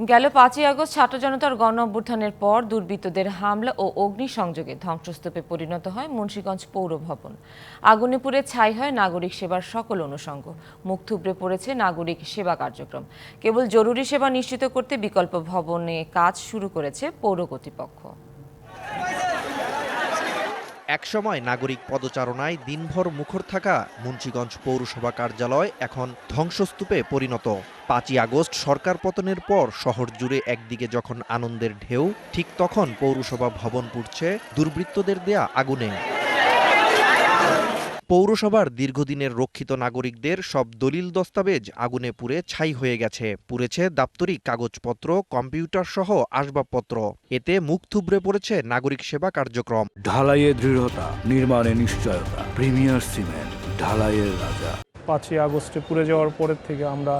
গেল 5ই আগস্ট ছাত্র জনতার গণ অভ্যুত্থানের পর দুর্বৃত্তদের হামলা ও অগ্নিসংযোগে ধ্বংসস্তূপে পরিণত হয় মুন্সিগঞ্জ পৌর ভবন। আগুনে পুড়ে ছাই হয় নাগরিক সেবার সকল অনুষঙ্গ। মুখ থুবড়ে পড়েছে নাগরিক সেবা কার্যক্রম। কেবল জরুরি সেবা নিশ্চিত করতে বিকল্প ভবনে কাজ শুরু করেছে পৌর কর্তৃপক্ষ। একসময় নাগরিক পদচারণায় দিনভর মুখর থাকা মুন্সিগঞ্জ পৌরসভা কার্যালয় এখন ধ্বংসস্তূপে পরিণত। 5ই আগস্ট সরকার পতনের পর শহর জুড়ে একদিকে যখন আনন্দের ঢেউ, ঠিক তখন পৌরসভা ভবন পুড়ছে দুর্বৃত্তদের দেয়া আগুনে। পৌরসভার দীর্ঘদিনের রক্ষিত নাগরিকদের সব দলিল দস্তাবেজ আগুনে পুড়ে ছাই হয়ে গেছে। পুড়েছে দাপ্তরিক কাগজপত্র, কম্পিউটার সহ আসবাবপত্র। এতে মুখ থুবড়ে পড়েছে নাগরিক সেবা কার্যক্রম। ঢালাইয়ে দৃঢ়তা, নির্মাণে নিশ্চয়তা। প্রিমিয়ার সিমেন্ট, ঢালাইয়ের রাজা। 5ই আগস্টে পুড়ে যাওয়ার পরের থেকে আমরা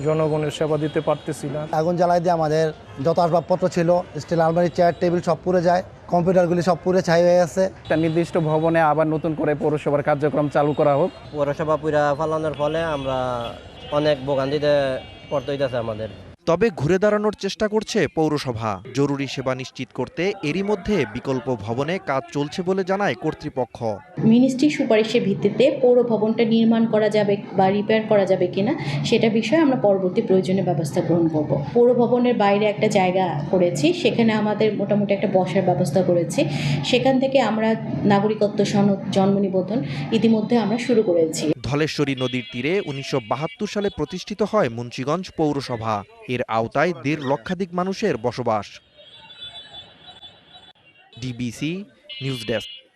জনগণের সেবা দিতে পারতেছি না। আগুন জ্বালাই দিয়ে আমাদের যত আসবাবপত্র ছিল, স্টিল আলমারি, চেয়ার টেবিল সব পুড়ে যায়। কম্পিউটারগুলি সব পুড়ে ছাই হয়ে গেছে। একটা নির্দিষ্ট ভবনে আবার নতুন করে পৌরসভার কার্যক্রম চালু করা হোক। পৌরসভা পুরা ফালানোর ফলে আমরা অনেক ভোগান্তিতে পড়তে হইতেছে আমাদের। তবে ঘুরে দাঁড়ানোর চেষ্টা করছে পৌরসভা। জরুরি সেবা নিশ্চিত করতে এরই মধ্যে বিকল্প ভবনে কাজ চলছে বলে জানায় কর্তৃপক্ষ। মিনিস্ট্রির সুপারিশের ভিত্তিতে পৌর ভবনটা নির্মাণ করা যাবে বা রিপেয়ার করা যাবে কিনা সেটা বিষয়ে আমরা পরবর্তী প্রয়োজনীয় ব্যবস্থা গ্রহণ করব। পৌর ভবনের বাইরে একটা জায়গা করেছি, সেখানে আমাদের মোটামুটি একটা বসার ব্যবস্থা করেছি। সেখান থেকে আমরা নাগরিকত্ব সনদ, জন্ম নিবন্ধন ইতিমধ্যে আমরা শুরু করেছি। ধলেশ্বরী নদীর তীরে 1972 সালে প্রতিষ্ঠিত হয় মুন্সিগঞ্জ পৌরসভা। এর আওতায় 1.5 লক্ষাধিক মানুষের বসবাস। DBC news desk.